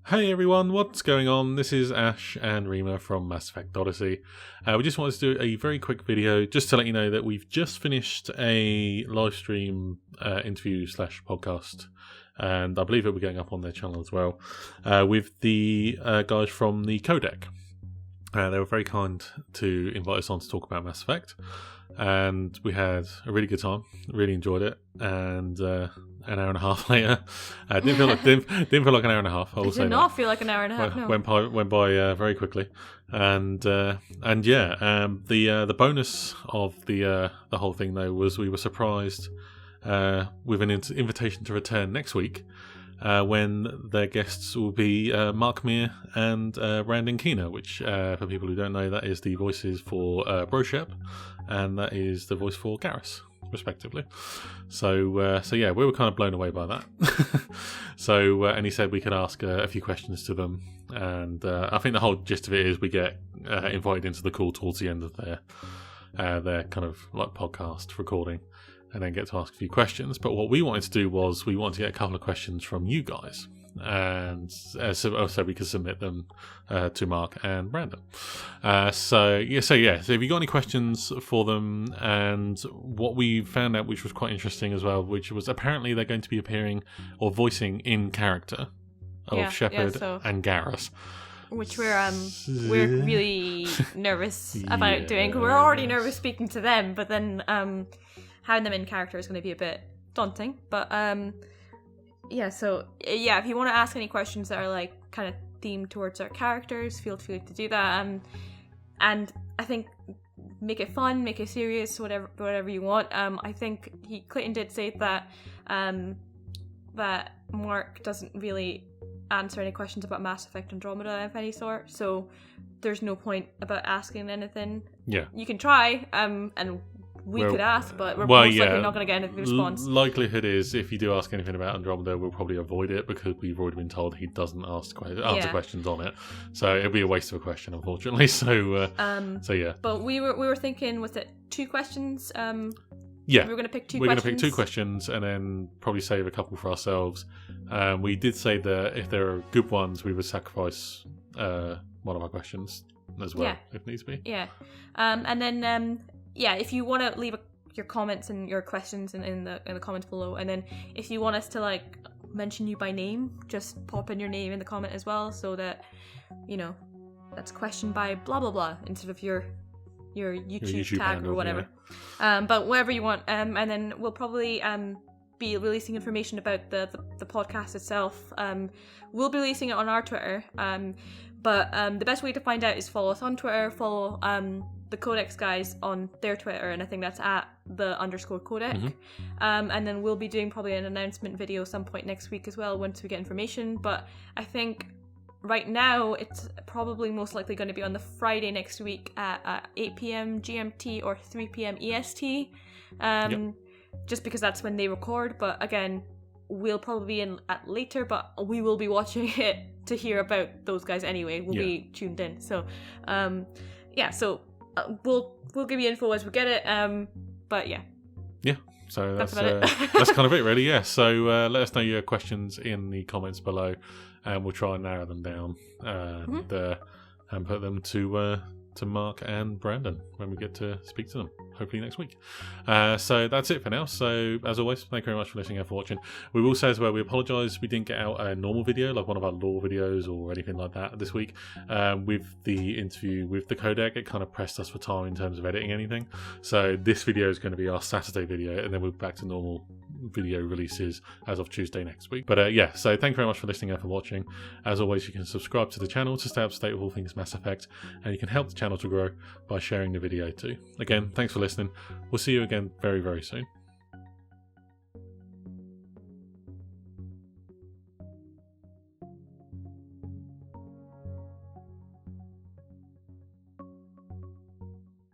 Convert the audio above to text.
Hey everyone, what's going on? This is Ash and Rima from Mass Effect Odyssey. We just wanted to do a very quick video just to let you know that we've just finished a live stream interview / podcast, and I believe it'll be going up on their channel as well, with the guys from the Codec. They were very kind to invite us on to talk about Mass Effect, and we had a really good time, really enjoyed it, and an hour and a half later, didn't feel like an hour and a half. I will say did not feel like an hour and a half. Went by very quickly, and yeah, the bonus of the whole thing though was we were surprised with an invitation to return next week, when their guests will be Mark Meer and Brandon Keener, which for people who don't know, that is the voices for BroShep, and that is the voice for Garrus, respectively. So yeah, we were kind of blown away by that. So and he said we could ask a few questions to them, and I think the whole gist of it is we get invited into the call towards the end of their kind of like podcast recording, and then get to ask a few questions. But what we wanted to do was we wanted to get a couple of questions from you guys, and so we could submit them to Mark and Brandon. So if you got any questions for them, and what we found out, which was quite interesting as well, which was apparently they're going to be appearing or voicing in character of Shepard and Garrus, which we're really nervous about doing. We're already nervous speaking to them, but then having them in character is going to be a bit daunting. But if you want to ask any questions that are like kind of themed towards our characters, feel free to do that. And I think make it fun, make it serious, whatever you want. I think Clayton did say that that Mark doesn't really answer any questions about Mass Effect Andromeda of any sort, so there's no point about asking anything. Yeah, you can try, and we could ask, but we're most likely not going to get any response. Likelihood is, if you do ask anything about Andromeda, we'll probably avoid it because we've already been told he doesn't answer questions on it. So it'd be a waste of a question, unfortunately. So yeah. But we were thinking, was it 2 questions? Yeah, we were going to pick 2 questions. We're going to pick 2 questions and then probably save a couple for ourselves. We did say that if there are good ones, we would sacrifice one of our questions as well, if needs be. Yeah, and then. If you want to leave your comments and your questions in the comments below, and then if you want us to like mention you by name, just pop in your name in the comment as well, so that that's questioned by blah blah blah instead of your YouTube tag or whatever. Yeah. But whatever you want, and then we'll probably be releasing information about the podcast itself. We'll be releasing it on our Twitter, but the best way to find out is follow us on Twitter, follow the Codex guys on their Twitter, and I think that's at @_Codec. Mm-hmm. And then we'll be doing probably an announcement video some point next week as well once we get information. But I think right now it's probably most likely going to be on the Friday next week at 8 p.m. GMT or 3 p.m. EST. Just because that's when they record. But again, we'll probably be in at later, but we will be watching it to hear about those guys anyway. We'll be tuned in. So we'll give you info as we get it. So that's that's kind of it, really. Yeah. So let us know your questions in the comments below, and we'll try and narrow them down and put them to Mark and Brandon when we get to speak to them, hopefully next week. So that's it for now. So as always, thank you very much for listening and for watching. We will say as well, we apologise we didn't get out a normal video, like one of our lore videos or anything like that this week. With the interview with the Codec, it kind of pressed us for time in terms of editing anything. So this video is going to be our Saturday video, and then we'll be back to normal video releases as of Tuesday next week. But so thank you very much for listening and for watching. As always, you can subscribe to the channel to stay up to date with all things Mass Effect, and you can help the channel to grow by sharing the video too. Again, thanks for listening. We'll see you again very, very soon.